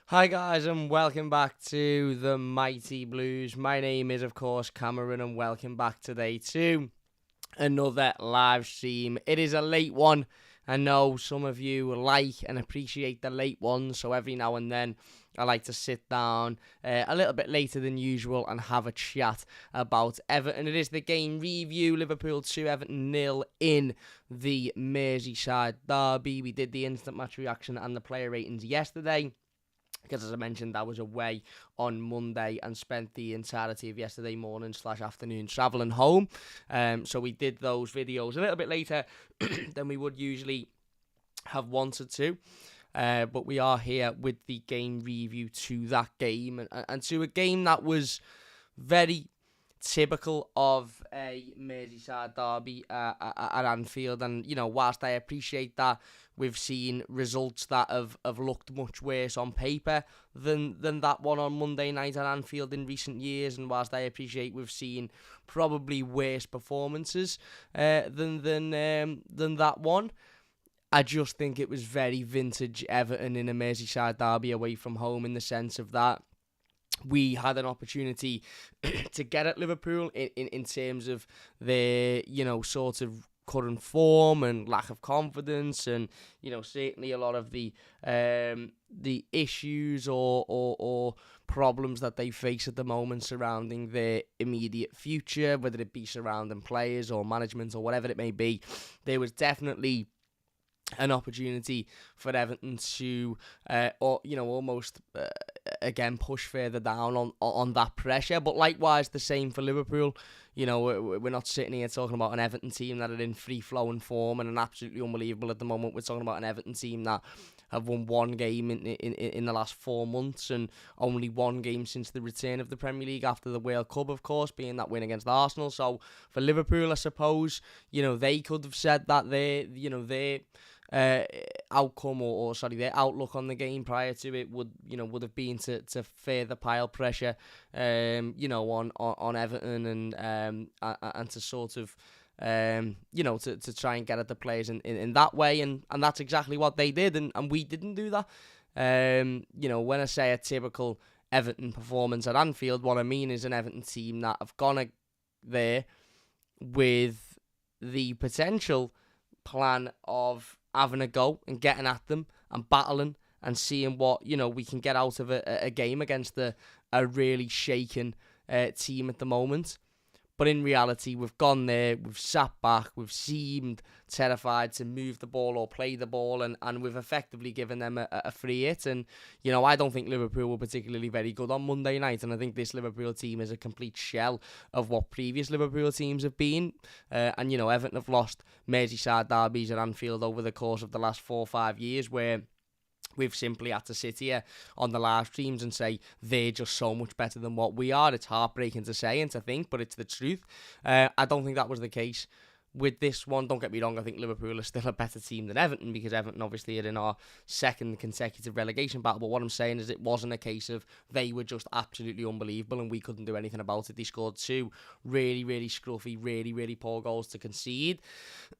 Hi guys and welcome back to the Mighty Blues. My name is of course Cameron and welcome back today to another live stream. It is a late one. I know some of you like and appreciate the late ones, so every now and then I like to sit down a little bit later than usual and have a chat about Everton. It is the game review. Liverpool 2, Everton 0 in the Merseyside derby. We did the instant match reaction and the player ratings yesterday, because as I mentioned, I was away on Monday and spent the entirety of yesterday morning/afternoon travelling home. So we did those videos a little bit later than we would usually have wanted to. But we are here with the game review to that game and to a game that was very typical of a Merseyside derby at Anfield. And, you know, whilst I appreciate that we've seen results that have looked much worse on paper than that one on Monday night at Anfield in recent years, and whilst I appreciate we've seen probably worse performances than that one, I just think it was very vintage Everton in a Merseyside derby away from home, in the sense of that we had an opportunity to get at Liverpool in terms of their, you know, sort of current form and lack of confidence, and, you know, certainly a lot of the issues or problems that they face at the moment surrounding their immediate future, whether it be surrounding players or management or whatever it may be. There was definitely an opportunity for Everton to, almost again push further down on that pressure. But likewise, the same for Liverpool. You know, we're not sitting here talking about an Everton team that are in free-flowing form and absolutely unbelievable at the moment. We're talking about an Everton team that have won one game in the last 4 months, and only one game since the return of the Premier League after the World Cup, of course, being that win against Arsenal. So for Liverpool, I suppose, you know, they could have said that their outcome or their outlook on the game prior to it would have been to further pile pressure on Everton and to sort of to try and get at the players in that way, and that's exactly what they did, and we didn't do that. When I say a typical Everton performance at Anfield, what I mean is an Everton team that have gone there with the potential plan of having a go and getting at them and battling and seeing what, you know, we can get out of a game against a really shaken team at the moment. But in reality, we've gone there, we've sat back, we've seemed terrified to move the ball or play the ball, and we've effectively given them a free hit. And, you know, I don't think Liverpool were particularly very good on Monday night, and I think this Liverpool team is a complete shell of what previous Liverpool teams have been. And, you know, Everton have lost Merseyside derbies at Anfield over the course of the last 4 or 5 years, where we've simply had to sit here on the live streams and say they're just so much better than what we are. It's heartbreaking to say and to think, but it's the truth. I don't think that was the case with this one. Don't get me wrong, I think Liverpool are still a better team than Everton, because Everton obviously are in our second consecutive relegation battle. But what I'm saying is it wasn't a case of they were just absolutely unbelievable and we couldn't do anything about it. They scored 2 really, really scruffy, really, really poor goals to concede.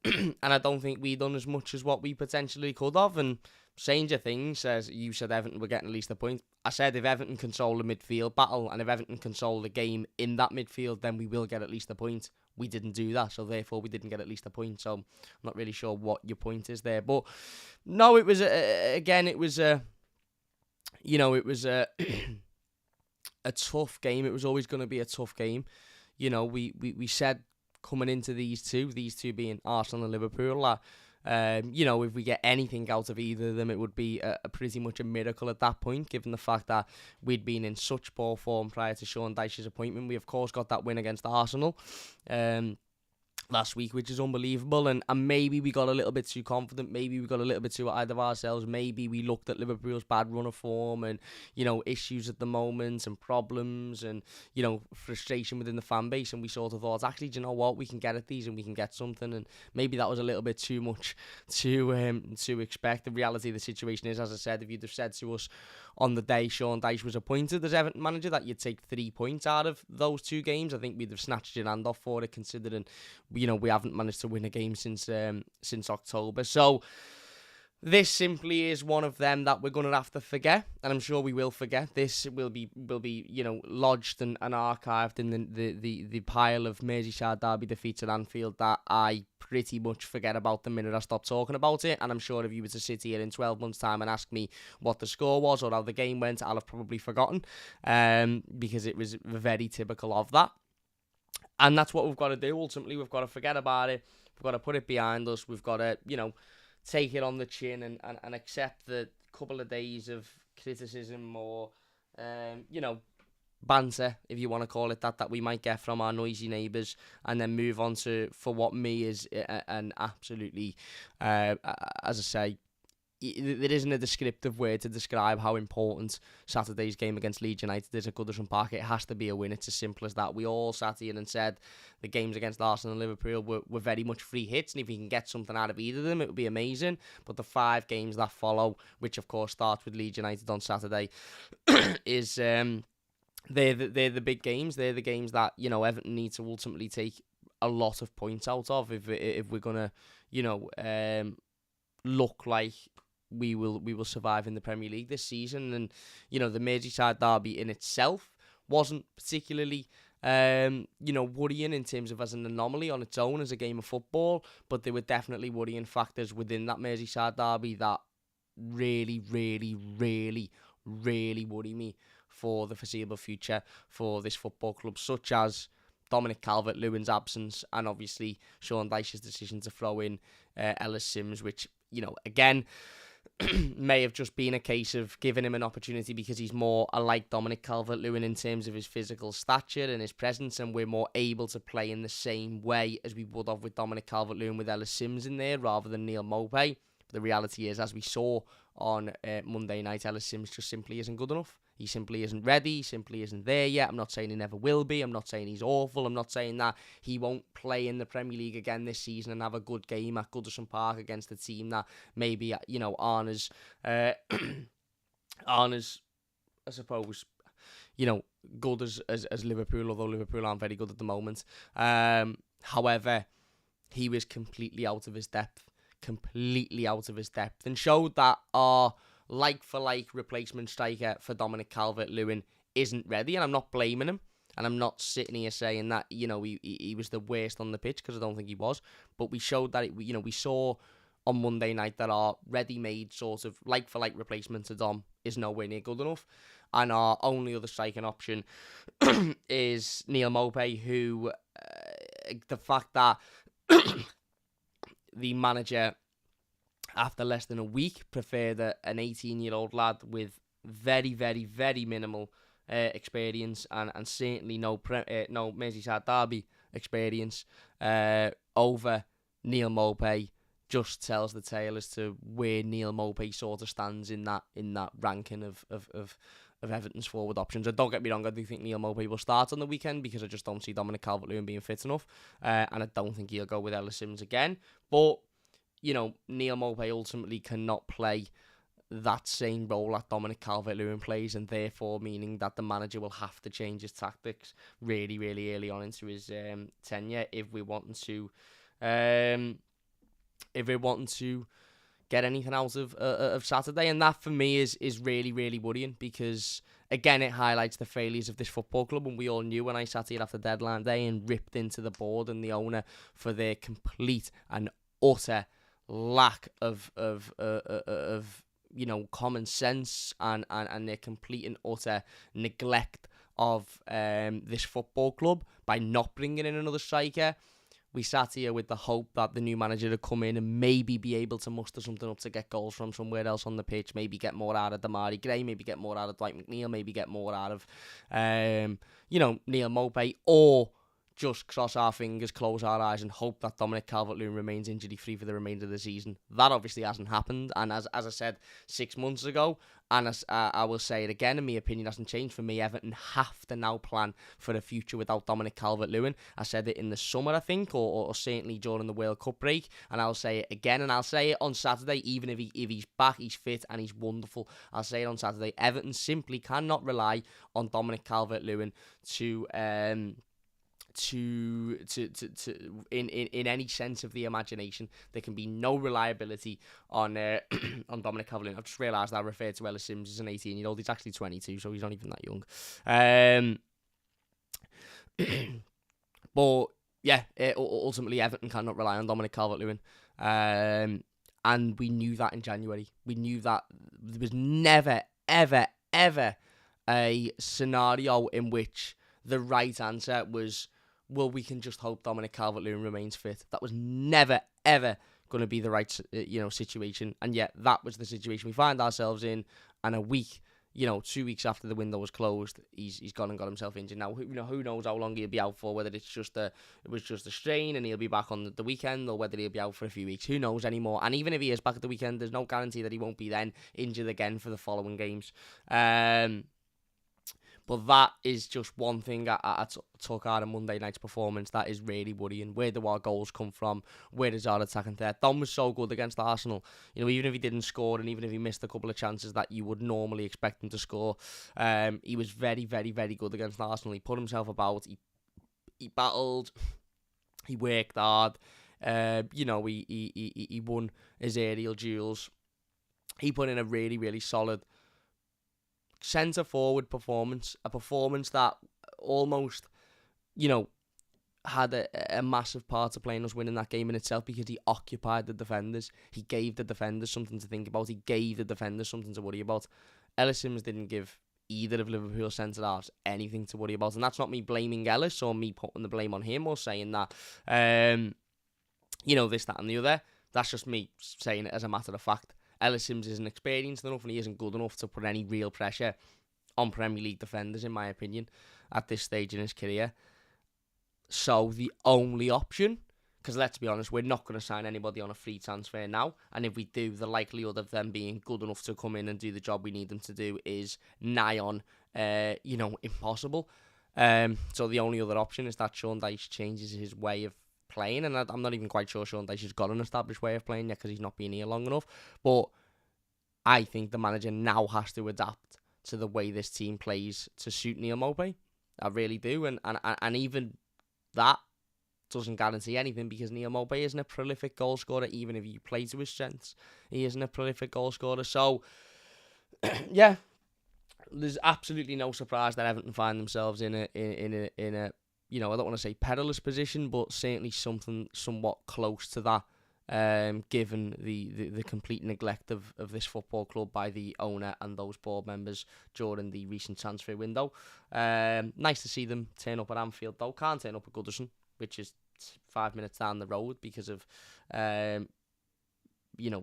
And I don't think we done as much as what we potentially could have. And Stranger Things says, you said Everton were getting at least a point. I said if Everton control the midfield battle and if Everton control the game in that midfield, then we will get at least a point. We didn't do that, so therefore we didn't get at least a point. So I'm not really sure what your point is there. But no, it was, it was a tough game. It was always going to be a tough game. You know, we said coming into these two being Arsenal and Liverpool, that if we get anything out of either of them, it would be a pretty much a miracle at that point, given the fact that we'd been in such poor form prior to Sean Dyche's appointment. We, of course, got that win against Arsenal last week, which is unbelievable, and maybe we got a little bit too confident, maybe we got a little bit too ahead of ourselves, maybe we looked at Liverpool's bad run of form and, you know, issues at the moment and problems and, you know, frustration within the fan base, and we sort of thought, actually, do you know what, we can get at these and we can get something, and maybe that was a little bit too much to expect. The reality of the situation is, as I said, if you'd have said to us on the day Sean Dyche was appointed as Everton manager that you'd take 3 points out of those 2 games, I think we'd have snatched your hand off for it, considering, you know, we haven't managed to win a game since October. So This simply is one of them that we're going to have to forget, and I'm sure we will forget. This will be lodged and archived in the pile of Merseyside derby defeats at Anfield that I pretty much forget about the minute I stop talking about it. And I'm sure if you were to sit here in 12 months' time and ask me what the score was or how the game went, I'll have probably forgotten, because it was very typical of that. And that's what we've got to do. Ultimately, we've got to forget about it. We've got to put it behind us. We've got to, take it on the chin and accept the couple of days of criticism or, banter, if you want to call it that we might get from our noisy neighbours, and then move on to, for what me is an absolutely, as I say, there isn't a descriptive word to describe how important Saturday's game against Leeds United is at Goodison Park. It has to be a win. It's as simple as that. We all sat here and said the games against Arsenal and Liverpool were very much free hits, and if we can get something out of either of them, it would be amazing. But the 5 games that follow, which of course starts with Leeds United on Saturday, is they're the big games. They're the games that Everton need to ultimately take a lot of points out of if we're gonna look like we will survive in the Premier League this season. And the Merseyside derby in itself wasn't particularly worrying in terms of as an anomaly on its own as a game of football, but there were definitely worrying factors within that Merseyside derby that really, really, really, really worry me for the foreseeable future for this football club, such as Dominic Calvert-Lewin's absence, and obviously Sean Dyche's decision to throw in Ellis Sims, which, again, may have just been a case of giving him an opportunity because he's more alike Dominic Calvert-Lewin in terms of his physical stature and his presence, and we're more able to play in the same way as we would have with Dominic Calvert-Lewin with Ellis Sims in there rather than Neil Maupay. But the reality is, as we saw on Monday night, Ellis Sims just simply isn't good enough. He simply isn't ready. He simply isn't there yet. I'm not saying he never will be. I'm not saying he's awful. I'm not saying that he won't play in the Premier League again this season and have a good game at Goodison Park against a team that maybe, aren't as, I suppose, good as Liverpool, although Liverpool aren't very good at the moment. However, he was completely out of his depth, and showed that our like-for-like replacement striker for Dominic Calvert-Lewin isn't ready, and I'm not blaming him, and I'm not sitting here saying that, he was the worst on the pitch, because I don't think he was, but we showed that, we saw on Monday night that our ready-made sort of like-for-like replacement to Dom is nowhere near good enough, and our only other striking option is Neil Maupay, who, the fact that the manager, after less than a week, preferred an 18-year-old lad with very, very, very minimal experience and certainly no Merseyside derby experience over Neil Maupay just tells the tale as to where Neil Maupay sort of stands in that ranking of Everton's forward options. And don't get me wrong, I do think Neil Maupay will start on the weekend because I just don't see Dominic Calvert-Lewin being fit enough, and I don't think he'll go with Ellis Sims again. But Neil Maupay ultimately cannot play that same role that Dominic Calvert-Lewin plays, and therefore meaning that the manager will have to change his tactics really, really early on into his tenure if we're wanting to get anything out of Saturday. And that for me is really, really worrying, because again it highlights the failures of this football club, and we all knew when I sat here after deadline day and ripped into the board and the owner for their complete and utter lack of common sense and their complete and utter neglect of this football club by not bringing in another striker. We sat here with the hope that the new manager would come in and maybe be able to muster something up to get goals from somewhere else on the pitch, maybe get more out of Damari Gray, maybe get more out of Dwight McNeil, maybe get more out of Neil Maupay, or just cross our fingers, close our eyes, and hope that Dominic Calvert-Lewin remains injury-free for the remainder of the season. That obviously hasn't happened, and as I said 6 months ago, and as I will say it again, and my opinion hasn't changed, for me, Everton have to now plan for a future without Dominic Calvert-Lewin. I said it in the summer, I think, or certainly during the World Cup break, and I'll say it again, and I'll say it on Saturday, even if he's back, he's fit, and he's wonderful. I'll say it on Saturday. Everton simply cannot rely on Dominic Calvert-Lewin in any sense of the imagination. There can be no reliability on on Dominic Calvert-Lewin. I've just realised that I referred to Ellis Sims as an 18-year-old. He's actually 22, so he's not even that young. But yeah, ultimately Everton cannot rely on Dominic Calvert-Lewin. And we knew that in January. We knew that there was never, ever, ever a scenario in which the right answer was, well, we can just hope Dominic Calvert-Lewin remains fit. That was never, ever going to be the right, situation. And yet that was the situation we find ourselves in. And a week, 2 weeks after the window was closed, he's gone and got himself injured. Now, who knows how long he'll be out for? Whether it was just a strain and he'll be back on the weekend, or whether he'll be out for a few weeks. Who knows anymore? And even if he is back at the weekend, there's no guarantee that he won't be then injured again for the following games. But that is just one thing I took out of Monday night's performance that is really worrying. Where do our goals come from? Where is our attacking threat? Dom was so good against Arsenal. Even if he didn't score and even if he missed a couple of chances that you would normally expect him to score, he was very, very, very good against Arsenal. He put himself about. He battled. He worked hard. He won his aerial duels. He put in a really, really solid centre forward performance, a performance that almost, had a massive part to play in us winning that game in itself, because he occupied the defenders. He gave the defenders something to think about. He gave the defenders something to worry about. Ellis Sims didn't give either of Liverpool centre halves anything to worry about, and that's not me blaming Ellis or me putting the blame on him or saying that, this, that, and the other. That's just me saying it as a matter of fact. Ellis Sims isn't experienced enough and he isn't good enough to put any real pressure on Premier League defenders, in my opinion, at this stage in his career. So the only option, because let's be honest, we're not going to sign anybody on a free transfer now, and if we do, the likelihood of them being good enough to come in and do the job we need them to do is nigh on, impossible. So the only other option is that Sean Dyche changes his way of playing, and I'm not even quite sure Sean Dyche has got an established way of playing yet because he's not been here long enough. But I think the manager now has to adapt to the way this team plays to suit Neil Maupay. I really do, and even that doesn't guarantee anything, because Neil Maupay isn't a prolific goal scorer. Even if you play to his strengths, he isn't a prolific goal scorer. So yeah, there's absolutely no surprise that Everton find themselves in a I don't want to say perilous position, but certainly something somewhat close to that, given the complete neglect of this football club by the owner and those board members during the recent transfer window. Nice to see them turn up at Anfield, though. Can't turn up at Goodison, which is 5 minutes down the road because of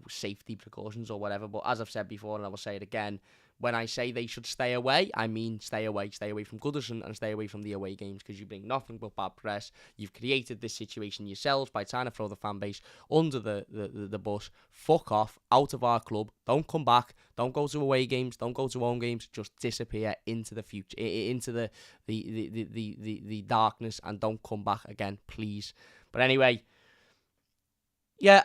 safety precautions or whatever. But as I've said before, and I will say it again, when I say they should stay away, I mean stay away from Goodison and stay away from the away games, because you bring nothing but bad press. You've created this situation yourselves by trying to throw the fan base under the bus. Fuck off, out of our club. Don't come back. Don't go to away games. Don't go to home games. Just disappear into the future, into the darkness, and don't come back again, please. But anyway, yeah,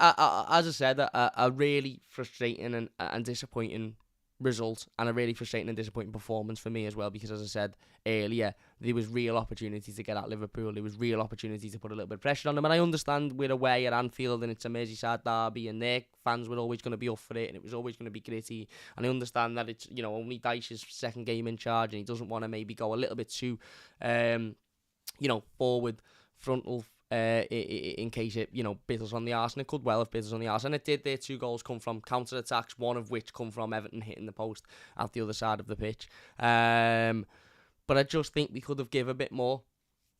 as I said, a really frustrating and disappointing result, and a really frustrating and disappointing performance for me as well, because as I said earlier, there was real opportunity to get at Liverpool. There was real opportunity to put a little bit of pressure on them, and I understand we're away at Anfield and it's a Merseyside derby and their fans were always going to be up for it and it was always going to be gritty, and I understand that it's only Dyche's second game in charge and he doesn't want to maybe go a little bit too forward frontal in case it, bit us on the arse, and it could well have bit us on the arse, and it did. Their 2 goals come from counter-attacks, one of which come from Everton hitting the post at the other side of the pitch. But I just think we could have given a bit more.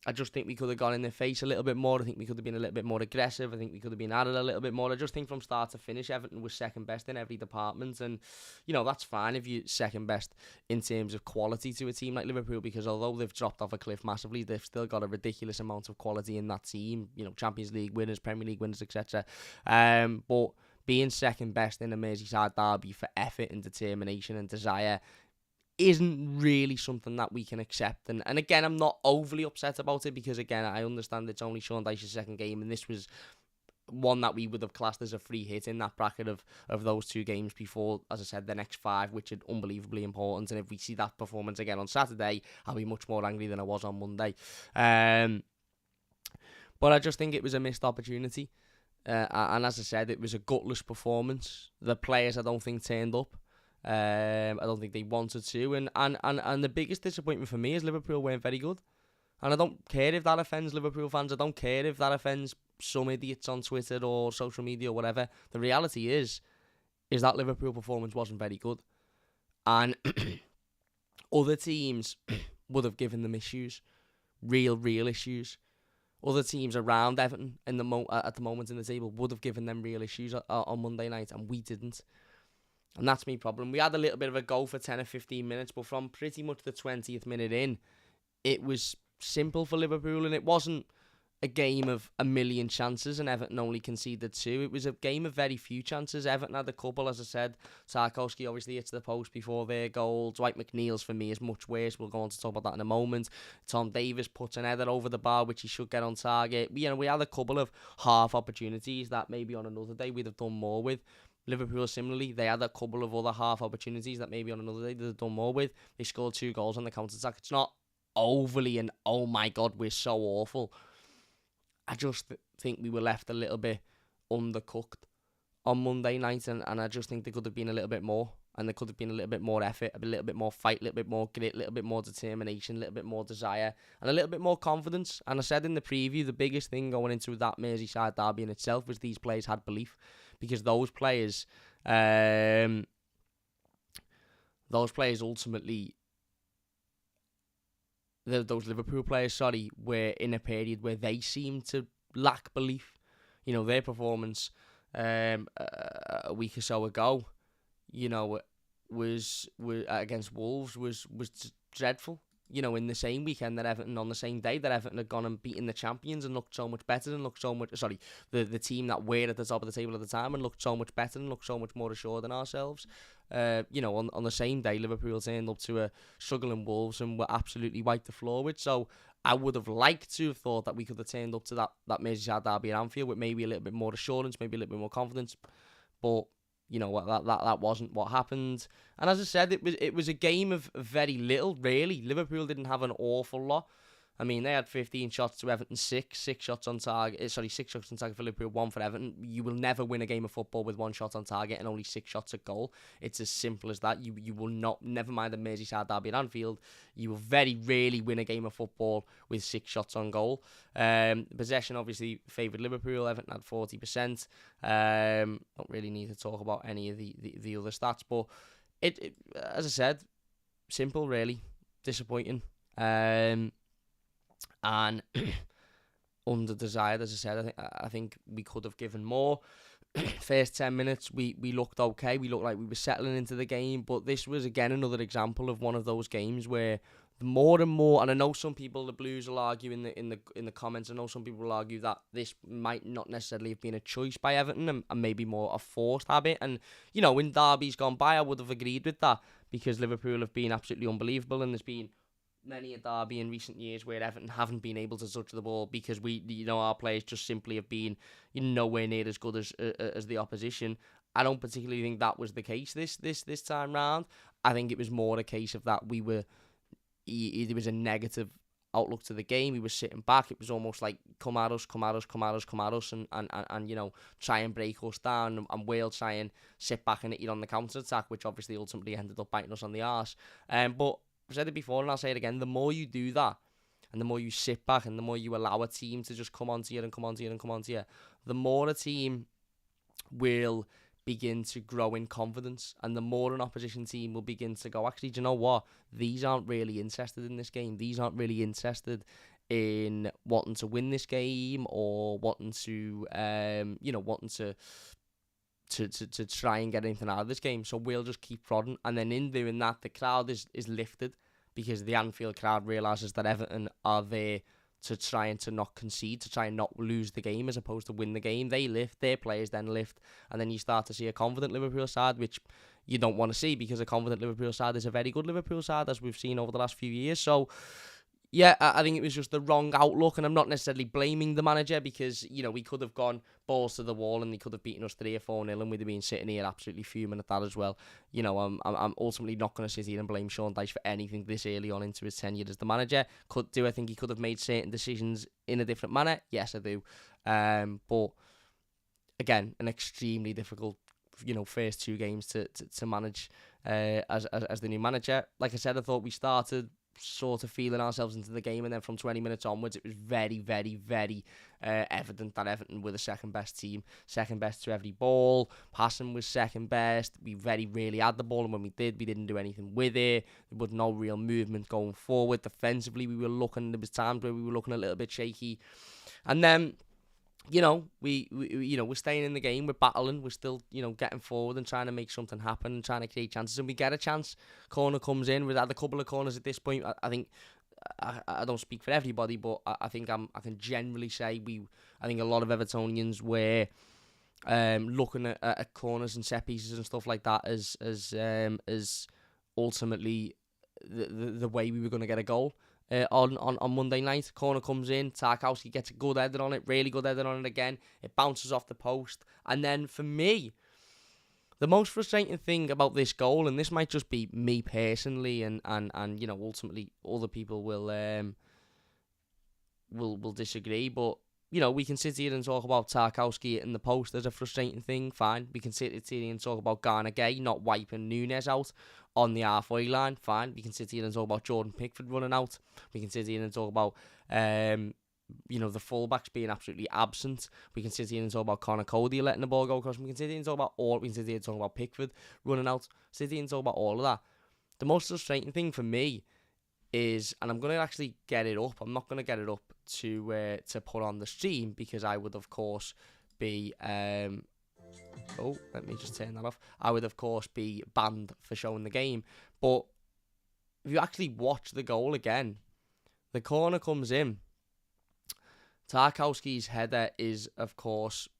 I just think we could have gone in their face a little bit more. I think we could have been a little bit more aggressive. I think we could have been at it a little bit more. I just think from start to finish, Everton was second best in every department. And, that's fine if you're second best in terms of quality to a team like Liverpool, because although they've dropped off a cliff massively, they've still got a ridiculous amount of quality in that team. Champions League winners, Premier League winners, etc. But being second best in a Merseyside derby for effort and determination and desire isn't really something that we can accept. And again, I'm not overly upset about it, because again, I understand it's only Sean Dyche's second game, and this was one that we would have classed as a free hit in that bracket of those 2 games before, as I said, the next 5, which are unbelievably important. And if we see that performance again on Saturday, I'll be much more angry than I was on Monday. But I just think it was a missed opportunity. And as I said, it was a gutless performance. The players, I don't think, turned up. I don't think they wanted to. And the biggest disappointment for me is Liverpool weren't very good. And I don't care if that offends Liverpool fans. I don't care if that offends some idiots on Twitter or social media or whatever. The reality is that Liverpool performance wasn't very good. And other teams would have given them issues. Real issues. Other teams around Everton at the moment in the table would have given them real issues on Monday night, and we didn't. And that's my problem. We had a little bit of a go for 10 or 15 minutes, but from pretty much the 20th minute in, it was simple for Liverpool, and it wasn't a game of a million chances, and Everton only conceded 2. It was a game of very few chances. Everton had a couple, as I said. Tarkowski obviously hits the post before their goal. Dwight McNeil's, for me, is much worse. We'll go on to talk about that in a moment. Tom Davies puts an header over the bar, which he should get on target. We had a couple of half opportunities that maybe on another day we'd have done more with. Liverpool, similarly, they had a couple of other half opportunities that maybe on another day they'd have done more with. They scored 2 goals on the counter-attack. It's not overly and, oh my God, we're so awful. I just think we were left a little bit undercooked on Monday night, and I just think there could have been a little bit more, and there could have been a little bit more effort, a little bit more fight, a little bit more grit, a little bit more determination, a little bit more desire, and a little bit more confidence. And I said in the preview, the biggest thing going into that Merseyside derby in itself was these players had belief, because those players ultimately, those Liverpool players, were in a period where they seemed to lack belief. You know, their performance a week or so ago, you know, was against Wolves was dreadful. You know, in the same weekend that Everton, on the same day that Everton had gone and beaten the champions and looked so much better and looked so much, the team that were at the top of the table at the time and looked so much better and looked so much more assured than ourselves. You know, on the same day, Liverpool turned up to a struggling Wolves and were absolutely wiped the floor with. So I would have liked to have thought that we could have turned up to that Merseyside derby at Anfield with maybe a little bit more assurance, maybe a little bit more confidence. But you know, that wasn't what happened. And as I said, it was a game of very little, really. Liverpool didn't have an awful lot. I mean, they had 15 shots to Everton, 6 shots on target. 6 shots on target for Liverpool, 1 for Everton. You will never win a game of football with 1 shot on target and only 6 shots at goal. It's as simple as that. You will not, never mind the Merseyside derby at Anfield, you will very rarely win a game of football with 6 shots on goal. Possession obviously favoured Liverpool. Everton had 40%. Don't really need to talk about any of the other stats, but it as I said, simple, really, disappointing. And under-desired, as I said. I think we could have given more. First 10 minutes, we looked okay. We looked like we were settling into the game. But this was, again, another example of one of those games where more and more, and I know some people, the Blues will argue in the comments, I know some people will argue that this might not necessarily have been a choice by Everton and maybe more a forced habit. And, you know, in derbies gone by, I would have agreed with that because Liverpool have been absolutely unbelievable, and there's been many a derby in recent years where Everton haven't been able to touch the ball because our players just simply have been nowhere near as good as the opposition. I don't particularly think that was the case this time round. I think it was more a case of that there was a negative outlook to the game. We were sitting back. It was almost like come at us, and try and break us down, and we'll try and sit back and hit you on the counter attack, which obviously ultimately ended up biting us on the arse. But I've said it before and I'll say it again, the more you do that and the more you sit back and the more you allow a team to just come onto you, the more a team will begin to grow in confidence, and the more an opposition team will begin to go, actually, do you know what? These aren't really interested in this game. These aren't really interested in wanting to win this game or wanting to try and get anything out of this game. So we'll just keep prodding. And then in doing that, the crowd is lifted because the Anfield crowd realises that Everton are there to try and to not concede, to try and not lose the game as opposed to win the game. They lift, their players then lift, and then you start to see a confident Liverpool side, which you don't want to see because a confident Liverpool side is a very good Liverpool side, as we've seen over the last few years. So Yeah, I think it was just the wrong outlook, and I'm not necessarily blaming the manager because, we could have gone balls to the wall and they could have beaten us 3 or 4-0 and we'd have been sitting here absolutely fuming at that as well. I'm ultimately not going to sit here and blame Sean Dyche for anything this early on into his tenure as the manager. I think he could have made certain decisions in a different manner? Yes, I do. But again, an extremely difficult, first 2 games to manage as the new manager. Like I said, I thought we started sort of feeling ourselves into the game, and then from 20 minutes onwards it was very, very, very evident that Everton were the second best team, second best to every ball. Passing was second best. We very rarely had the ball, and when we did, we didn't do anything with it. There was no real movement going forward. Defensively, there was times where we were looking a little bit shaky, and then we're staying in the game, we're battling, we're still, getting forward and trying to make something happen and trying to create chances, and we get a chance. Corner comes in. We've had a couple of corners at this point. I think I don't speak for everybody, but I think I can generally say I think a lot of Evertonians were looking at corners and set pieces and stuff like that as ultimately the way we were going to get a goal. On Monday night, corner comes in, Tarkowski gets a good header on it, really good header on it again, it bounces off the post, and then for me, the most frustrating thing about this goal, and this might just be me personally, and ultimately other people will disagree, but we can sit here and talk about Tarkowski hitting the post as a frustrating thing, fine. We can sit here and talk about Garner Gay not wiping Núñez out on the halfway line, fine. We can sit here and talk about Jordan Pickford running out. We can sit here and talk about, the fullbacks being absolutely absent. We can sit here and talk about Connor Cody letting the ball go across. We can sit here and talk about Pickford running out. Sit here and talk about all of that. The most frustrating thing for me is, and I'm going to actually get it up. I'm not going to get it up to put on the stream because I would, of course, be... let me just turn that off. I would, of course, be banned for showing the game. But if you actually watch the goal again, the corner comes in. Tarkowski's header is, of course,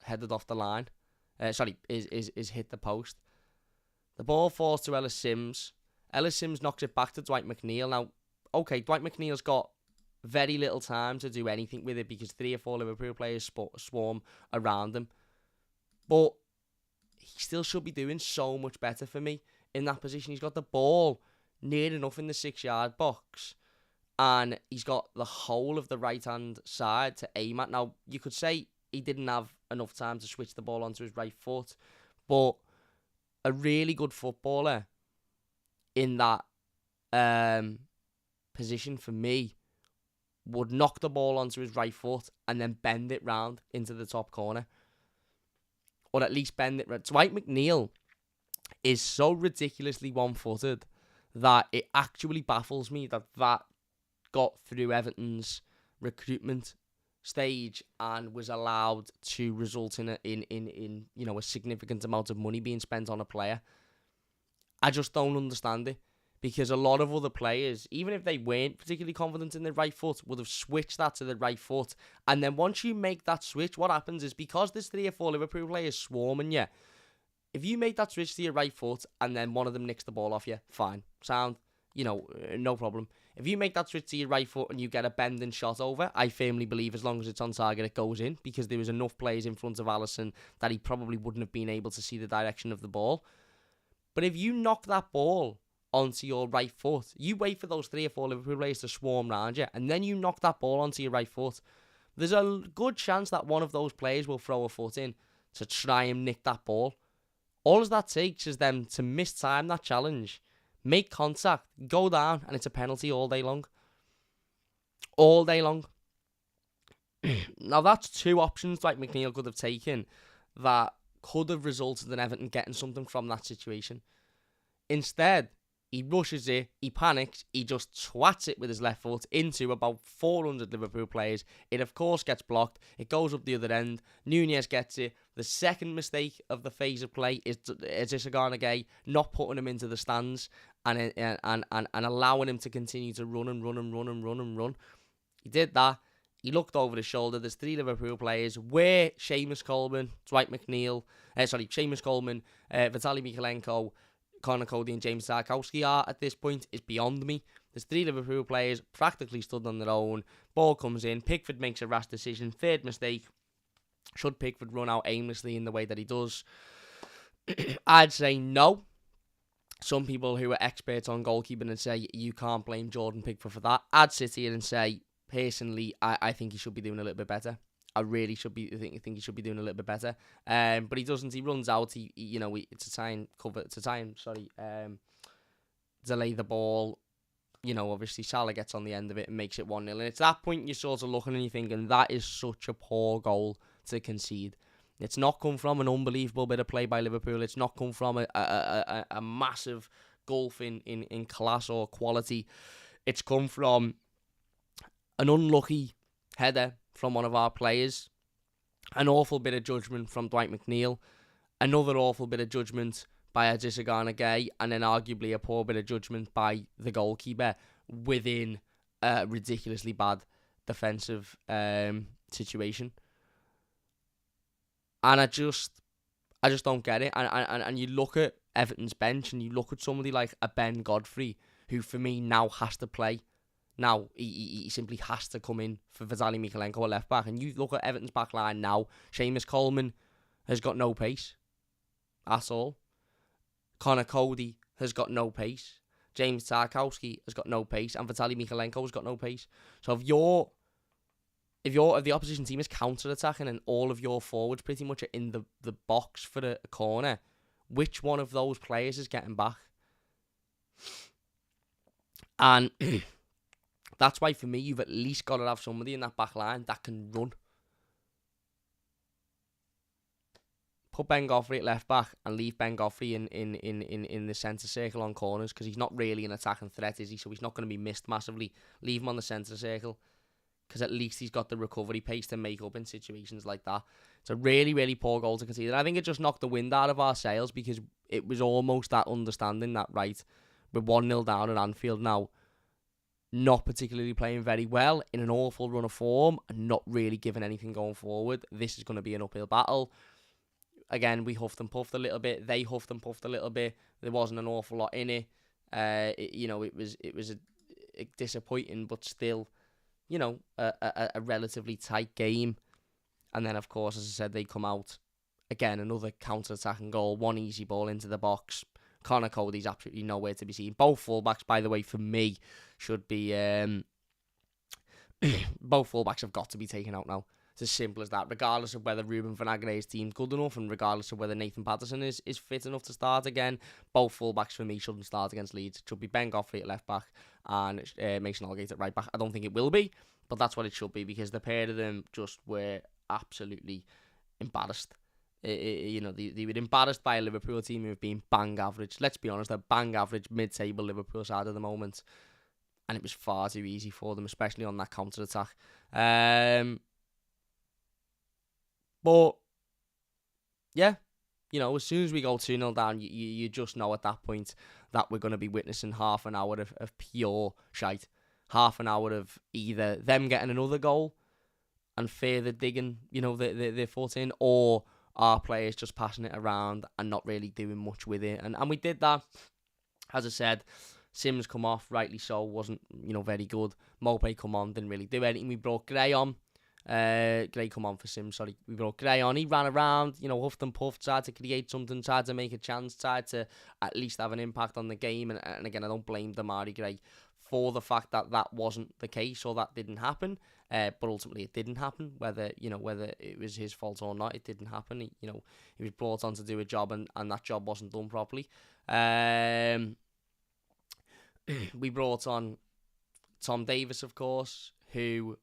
headed off the line. Is hit the post. The ball falls to Ellis Sims. Ellis Sims knocks it back to Dwight McNeil. Now, okay, Dwight McNeil's got very little time to do anything with it because 3 or 4 Liverpool players swarm around him. But he still should be doing so much better for me in that position. He's got the ball near enough in the 6-yard box, and he's got the whole of the right-hand side to aim at. Now, you could say he didn't have enough time to switch the ball onto his right foot, but a really good footballer in that position for me would knock the ball onto his right foot and then bend it round into the top corner. Or at least bend it round. Dwight McNeil is so ridiculously one-footed that it actually baffles me that got through Everton's recruitment stage and was allowed to result in a significant amount of money being spent on a player. I just don't understand it, because a lot of other players, even if they weren't particularly confident in their right foot, would have switched that to the right foot. And then once you make that switch, what happens is, because there's 3 or 4 Liverpool players swarming you, if you make that switch to your right foot and then one of them nicks the ball off you, fine, sound, no problem. If you make that switch to your right foot and you get a bending shot over, I firmly believe as long as it's on target, it goes in, because there was enough players in front of Alisson that he probably wouldn't have been able to see the direction of the ball. But if you knock that ball onto your right foot, you wait for those 3 or 4 Liverpool players to swarm around you, and then you knock that ball onto your right foot, there's a good chance that one of those players will throw a foot in to try and nick that ball. All that takes is them to mistime that challenge, make contact, go down, and it's a penalty all day long. All day long. Now, that's 2 options Dwight McNeil could have taken that could have resulted in Everton getting something from that situation. Instead, he rushes it, he panics, he just twats it with his left foot into about 400 Liverpool players. It, of course, gets blocked. It goes up the other end. Núñez gets it. The second mistake of the phase of play is Garner Gay not putting him into the stands and allowing him to continue to run. He did that. He looked over his shoulder. There's 3 Liverpool players where Seamus Coleman, Vitaly Mykolenko, Connor Cody and James Tarkowski are at this point is beyond me. There's 3 Liverpool players practically stood on their own. Ball comes in. Pickford makes a rash decision. Third mistake. Should Pickford run out aimlessly in the way that he does? I'd say no. Some people who are experts on goalkeeping would say you can't blame Jordan Pickford for that. I'd sit here and say, personally, I think he should be doing a little bit better. I really should be think he should be doing a little bit better. But he doesn't. He runs out. It's a time cover. It's a time. Delay the ball. Obviously Salah gets on the end of it and makes it 1-0. And it's that point you're sort of looking and you're thinking that is such a poor goal to concede. It's not come from an unbelievable bit of play by Liverpool. It's not come from a massive gulf in class or quality. It's come from an unlucky header from one of our players, an awful bit of judgment from Dwight McNeil, another awful bit of judgment by Adisa Gay, and then arguably a poor bit of judgment by the goalkeeper within a ridiculously bad defensive situation. And I just don't get it. And you look at Everton's bench and you look at somebody like a Ben Godfrey, who for me now has to play. Now, he simply has to come in for Vitaly Mykolenko at left back. And you look at Everton's back line now, Seamus Coleman has got no pace at all. Connor Cody has got no pace. James Tarkowski has got no pace. And Vitaly Mykolenko has got no pace. So if the opposition team is counter-attacking and all of your forwards pretty much are in the box for a corner, which one of those players is getting back? And that's why for me, you've at least got to have somebody in that back line that can run. Put Ben Godfrey at left back and leave Ben Godfrey in the centre circle on corners, because he's not really an attacking threat, is he? So he's not going to be missed massively. Leave him on the centre circle, because at least he's got the recovery pace to make up in situations like that. It's a really, really poor goal to concede. And I think it just knocked the wind out of our sails, because it was almost that understanding that, right, we're 1-0 down at Anfield now, not particularly playing very well, in an awful run of form, and not really giving anything going forward. This is going to be an uphill battle. Again, we huffed and puffed a little bit. They huffed and puffed a little bit. There wasn't an awful lot in it. It was a disappointing, but still, a relatively tight game. And then, of course, as I said, they come out again, another counter-attacking goal, one easy ball into the box. Connor Cody's absolutely nowhere to be seen. Both fullbacks, by the way, for me, should be both fullbacks have got to be taken out now. It's as simple as that, regardless of whether Ruben Vinagre's team's good enough and regardless of whether Nathan Patterson is fit enough to start again. Both fullbacks for me shouldn't start against Leeds. It should be Ben Godfrey at left back and Mason Holgate at right back. I don't think it will be, but that's what it should be, because the pair of them just were absolutely embarrassed. They were embarrassed by a Liverpool team who have been bang average. Let's be honest, they're bang average, mid-table Liverpool side at the moment. And it was far too easy for them, especially on that counter-attack. But, yeah, as soon as we go 2-0 down, you just know at that point that we're going to be witnessing half an hour of pure shite. Half an hour of either them getting another goal and further digging, their foot in, or our players just passing it around and not really doing much with it. And we did that. As I said, Sims come off, rightly so, wasn't, very good. Mopé come on, didn't really do anything. We brought Gray on. Gray come on for Sims, sorry. We brought Gray on. He ran around, huffed and puffed, tried to create something, tried to make a chance, tried to at least have an impact on the game. And again, I don't blame Damari Gray for the fact that that wasn't the case or that didn't happen. But ultimately it didn't happen. Whether it was his fault or not, it didn't happen. He was brought on to do a job and that job wasn't done properly. We brought on Tom Davis, of course, who,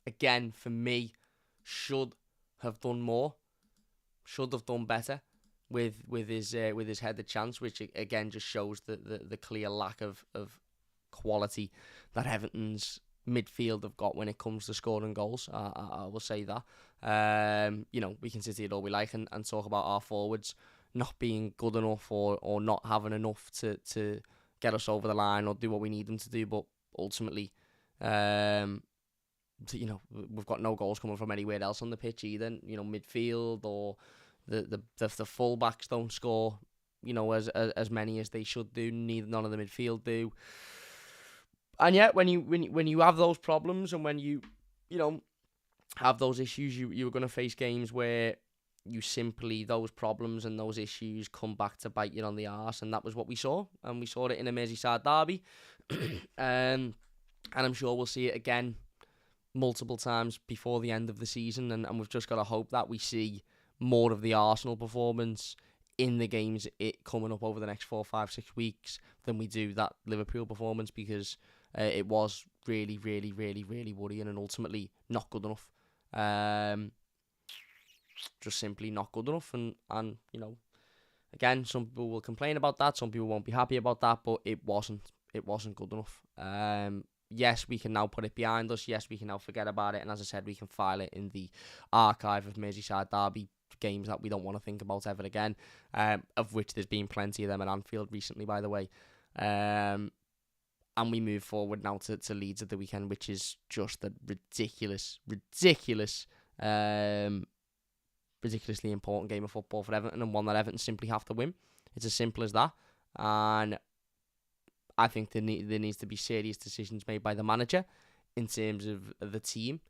again, for me, should have done more, should have done better with his headed chance, which again just shows the clear lack of quality that Everton's midfield have got when it comes to scoring goals. I will say that. We can sit here all we like and talk about our forwards not being good enough or not having enough to get us over the line or do what we need them to do, but ultimately, we've got no goals coming from anywhere else on the pitch either. Midfield or the full-backs don't score, as many as they should do. None of the midfield do. And yet, when you have those problems and when you know, have those issues, you're going to face games where you simply, those problems and those issues come back to bite you on the arse, and that was what we saw. And we saw it in a Merseyside derby. And I'm sure we'll see it again multiple times before the end of the season, and we've just got to hope that we see more of the Arsenal performance in the games coming up over the next 4, 5, 6 weeks than we do that Liverpool performance, because it was really, really, really, really worrying and ultimately not good enough. Just simply not good enough, and you know, again, some people will complain about that, some people won't be happy about that, but it wasn't good enough. Yes, we can now put it behind us. Yes, we can now forget about it, and as I said, we can file it in the archive of Merseyside derby games that we don't want to think about ever again, of which there's been plenty of them at Anfield recently, by the way. And we move forward now to Leeds at the weekend, which is just a ridiculously important game of football for Everton, and one that Everton simply have to win. It's as simple as that. And I think there needs to be serious decisions made by the manager in terms of the team.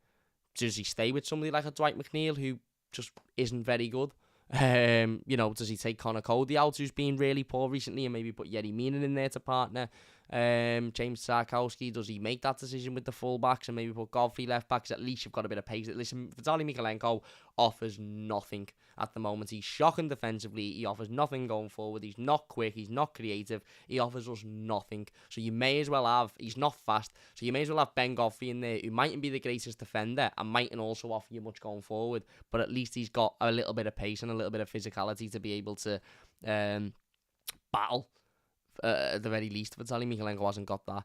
Does he stay with somebody like a Dwight McNeil, who just isn't very good? You know, does he take Connor Cody out, who's been really poor recently, and maybe put Yerry Mina in there to partner James Tarkowski? Does he make that decision with the full-backs and maybe put Godfrey left-backs? At least you've got a bit of pace. Listen, Vitaly Mykolenko offers nothing at the moment. He's shocking defensively. He offers nothing going forward. He's not quick. He's not creative. He offers us nothing. So you may as well have... He's not fast. So you may as well have Ben Godfrey in there, who mightn't be the greatest defender and mightn't also offer you much going forward, but at least he's got a little bit of pace and a little bit of physicality to be able to battle. At the very least, Vitaly Mykolenko hasn't got that.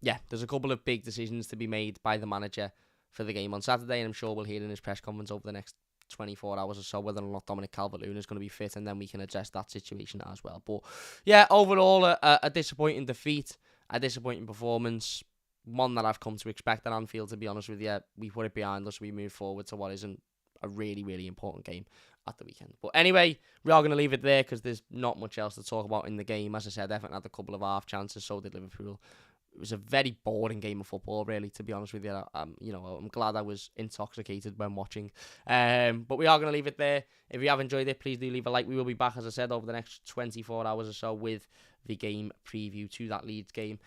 Yeah, there's a couple of big decisions to be made by the manager for the game on Saturday, and I'm sure we'll hear in his press conference over the next 24 hours or so whether or not Dominic Calvert-Lewin is going to be fit, and then we can address that situation as well. But yeah, overall, a disappointing defeat, a disappointing performance, one that I've come to expect at Anfield, to be honest with you. We put it behind us, we move forward to what isn't a really, really important game at the weekend. But anyway, we are going to leave it there because there's not much else to talk about in the game. As I said, Everton had a couple of half chances, so did Liverpool. It was a very boring game of football, really, to be honest with you. You know, I'm glad I was intoxicated when watching. But we are going to leave it there. If you have enjoyed it, please do leave a like. We will be back, as I said, over the next 24 hours or so with the game preview to that Leeds game.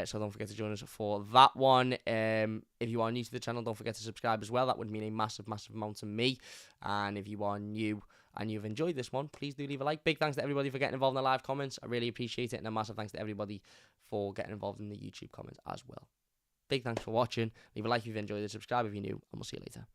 So don't forget to join us for that one. If you are new to the channel, don't forget to subscribe as well. That would mean a massive, massive amount to me. And if you are new and you've enjoyed this one, please do leave a like. Big thanks to everybody for getting involved in the live comments. I really appreciate it. And a massive thanks to everybody for getting involved in the YouTube comments as well. Big thanks for watching. Leave a like if you've enjoyed it. Subscribe if you're new. And we'll see you later.